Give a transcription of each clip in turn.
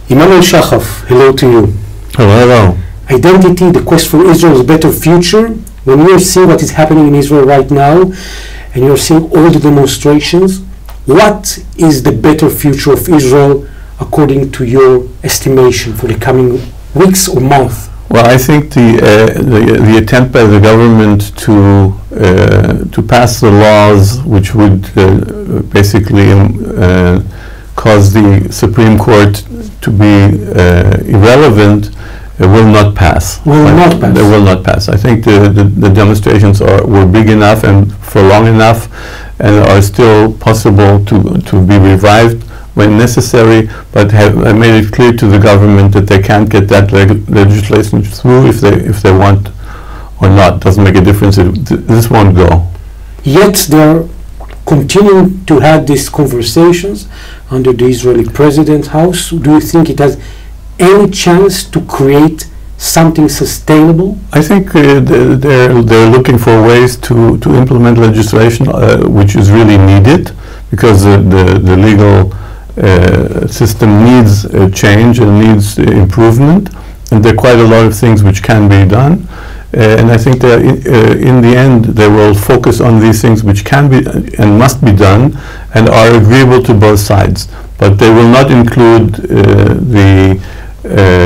Emanuel Shahaf, hello to you. Hello. Identity, the quest for Israel's better future. When you're seeing what is happening in Israel right now, and you're seeing all the demonstrations, what is the better future of Israel according to your estimation for the coming weeks or months? Well, I think the attempt by the government to pass the laws which would basically cause the Supreme Court to be irrelevant will not pass. They will not pass. I think the demonstrations were big enough and for long enough, and are still possible to be revived when necessary, but I made it clear to the government that they can't get that legislation through if they want or not. Doesn't make a difference. This won't go. Yet they're continuing to have these conversations under the Israeli President's house. Do you think it has any chance to create something sustainable? I think they're looking for ways to implement legislation which is really needed, because the legal system needs change and needs improvement, and there are quite a lot of things which can be done, and I think that in the end they will focus on these things which can be and must be done and are agreeable to both sides, but they will not include the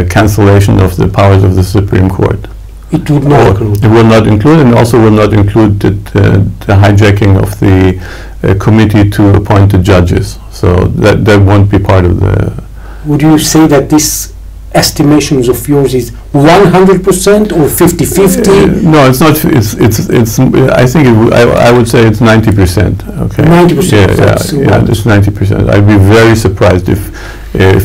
cancellation of the powers of the Supreme Court. It would not include. It will not include, and also will not include the hijacking of the committee to appoint the judges. So that won't be part of the... Would you say that this estimations of yours is 100% or 50-50? No, it's not. It's. I think I would say it's 90%. Okay. 90%. Yeah, it's 90%. I'd be very surprised if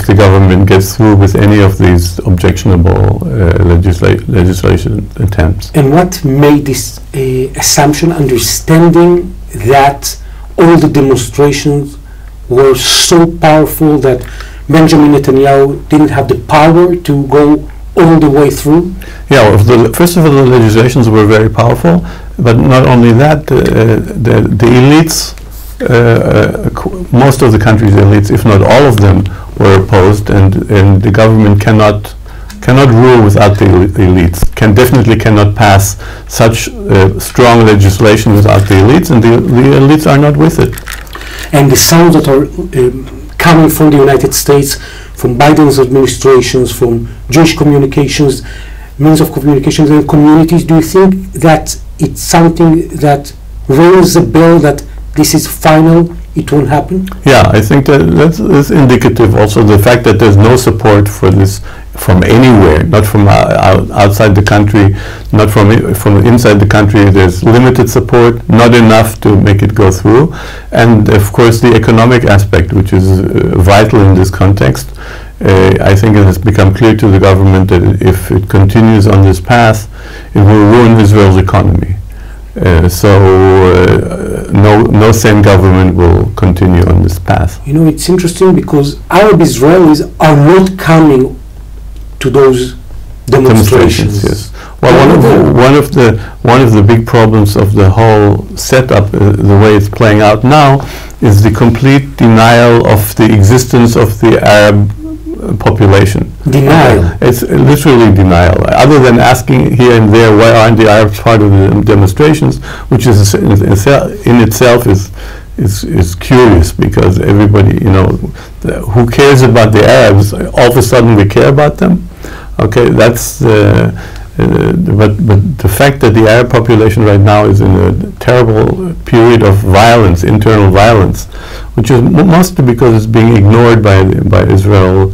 the government gets through with any of these objectionable legislation attempts. And what made this assumption, understanding that all the demonstrations were so powerful that Benjamin Netanyahu didn't have the power to go all the way through? Yeah, well, first of all, the legislations were very powerful, but not only that, the elites, most of the country's elites, if not all of them, were opposed, and the government cannot rule without the elites. Definitely cannot pass such strong legislation without the elites, and the elites are not with it. And the sounds that are coming from the United States, from Biden's administrations, from Jewish communications, means of communications and communities, do you think that it's something that rings a bell that this is final, it won't happen? Yeah, I think that's indicative also. The fact that there's no support for this from anywhere, not from outside the country, not from inside the country. There's limited support, not enough to make it go through. And of course the economic aspect, which is vital in this context. I think it has become clear to the government that if it continues on this path, it will ruin Israel's economy. No sane government will continue on this path. You know, it's interesting because Arab Israelis are not coming to those demonstrations. Yes. Well, one of the big problems of the whole setup, the way it's playing out now, is the complete denial of the existence of the Arab population. Denial. It's literally denial. Other than asking here and there, why aren't the Arabs part of the demonstrations, which is in itself is curious, because everybody, who cares about the Arabs? All of a sudden we care about them. Okay, that's but the fact that the Arab population right now is in a terrible period of violence, internal violence, which is mostly because it's being ignored by Israel,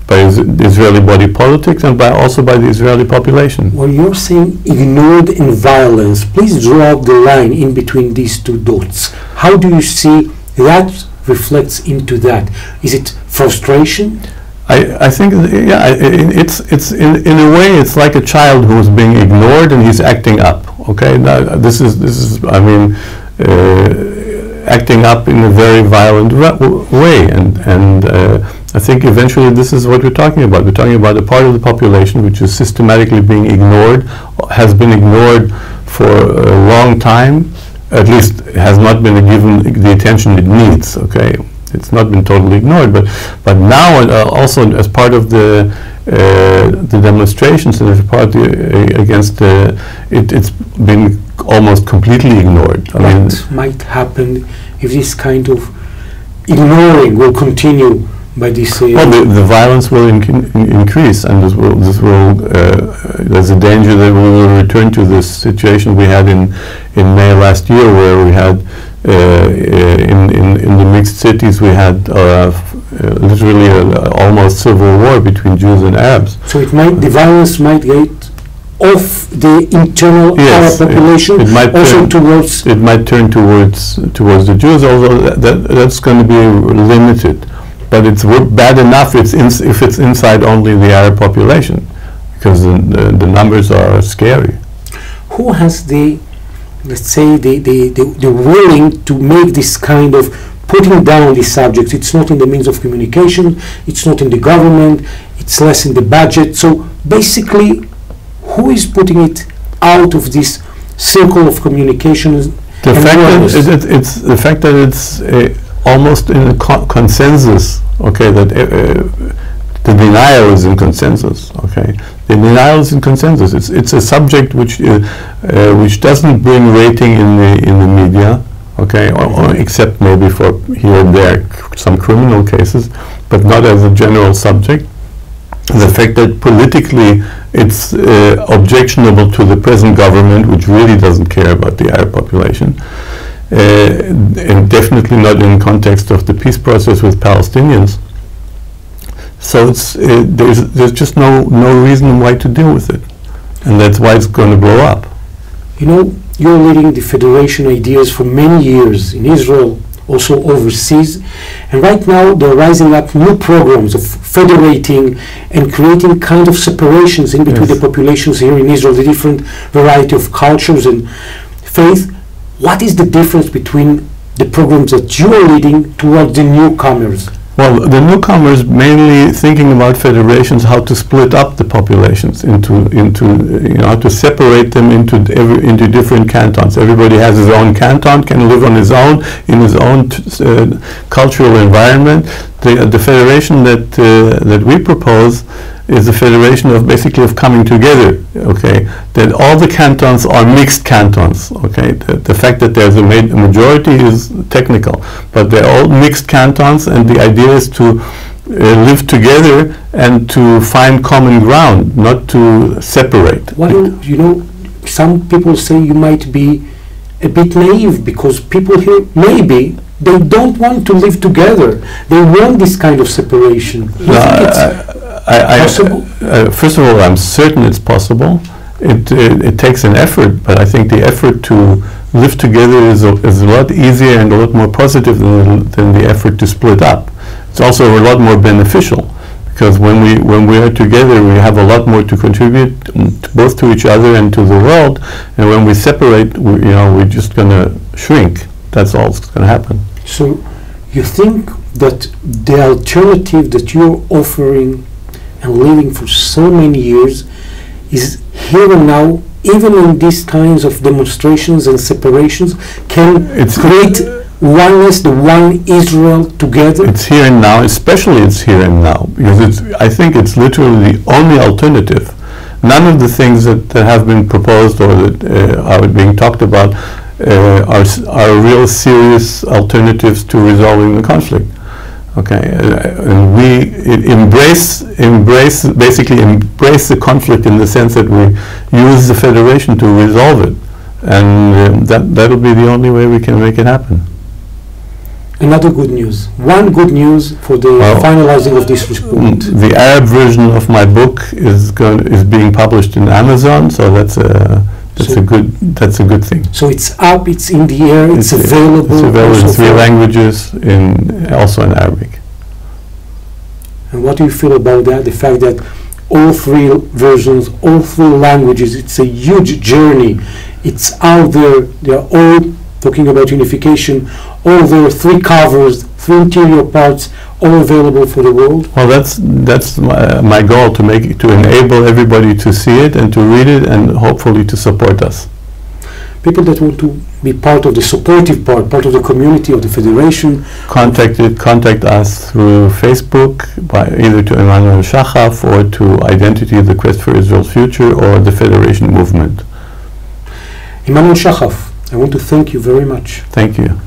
by the Israeli body politics, and also by the Israeli population. When you're saying ignored in violence, please draw the line in between these two dots. How do you see that reflects into that? Is it frustration? I think, yeah, it's in a way it's like a child who is being ignored and he's acting up. Okay, now this is I mean, acting up in a very violent way, and I think eventually this is what we're talking about. We're talking about a part of the population which is systematically being ignored, has been ignored for a long time, at least has not been given the attention it needs. Okay, It's not been totally ignored, but now also as part of the demonstrations and as part against it's been almost completely ignored. What might happen if this kind of ignoring will continue by this? Well, the violence will increase, and there's a danger that we will return to this situation we had in May last year, where we had in the mixed cities we had literally almost civil war between Jews and Arabs. So the violence might get off the internal Arab population, it might turn towards the Jews, although that's going to be limited. But it's bad enough if it's inside only the Arab population, because the numbers are scary. Who has let's say the willing to make this kind of putting down these subjects? It's not in the means of communication, it's not in the government, it's less in the budget. So basically, who is putting it out of this circle of communication? The fact that it's almost in a consensus, okay, that the denial is in consensus, okay. The denial is in consensus. It's a subject which doesn't bring rating in the media, okay, or except maybe for here and there some criminal cases, but not as a general subject. The fact that politically it's objectionable to the present government, which really doesn't care about the Arab population, and definitely not in context of the peace process with Palestinians. So there's just no reason why to deal with it, and that's why it's going to blow up. You know, you're leading the Federation ideas for many years in Israel, also overseas, and right now they're rising up new programs of federating and creating kind of separations in between the populations here in Israel, the different variety of cultures and faith. What is the difference between the programs that you are leading towards the newcomers? Well, the newcomers mainly thinking about federations, how to split up the populations into how to separate them into different cantons. Everybody has his own canton, can live on his own in his own cultural environment. The federation that we propose is a federation of basically of coming together, okay, that all the cantons are mixed cantons, okay. The fact that there's a majority is technical, but they're all mixed cantons, and the idea is to live together and to find common ground, not to separate. Some people say you might be a bit naive, because people here maybe they don't want to live together. They want this kind of separation. Possible? First of all, I'm certain it's possible. It takes an effort, but I think the effort to live together is a lot easier and a lot more positive than the effort to split up. It's also a lot more beneficial, because when we are together, we have a lot more to contribute, both to each other and to the world. And when we separate, we're just going to shrink. That's all that's going to happen. So you think that the alternative that you're offering and living for so many years is here and now, even in these kinds of demonstrations and separations, can create oneness, the one Israel together? It's here and now, especially it's here and now, because I think it's literally the only alternative. None of the things that have been proposed or that are being talked about are real serious alternatives to resolving the conflict. Okay, and we embrace the conflict in the sense that we use the federation to resolve it, and that'll be the only way we can make it happen. Another good news. One good news for the finalizing of this report. The Arab version of my book is being published in Amazon, so that's a good thing. So it's up, it's in the air, it's available. It's available in 3 languages, also in Arabic. And what do you feel about that? The fact that all 3 versions, all 3 languages, it's a huge journey. It's out there. They're all talking about unification. All their 3 covers, 3 interior parts, all available for the world. Well, that's my goal, to enable everybody to see it and to read it and hopefully to support us. people that want to be part of the supportive part of the community or the federation. Contact us through Facebook, by either to Emanuel Shahaf or to Identity, the Quest for Israel's Future, or the Federation Movement. Emanuel Shahaf, I want to thank you very much. Thank you.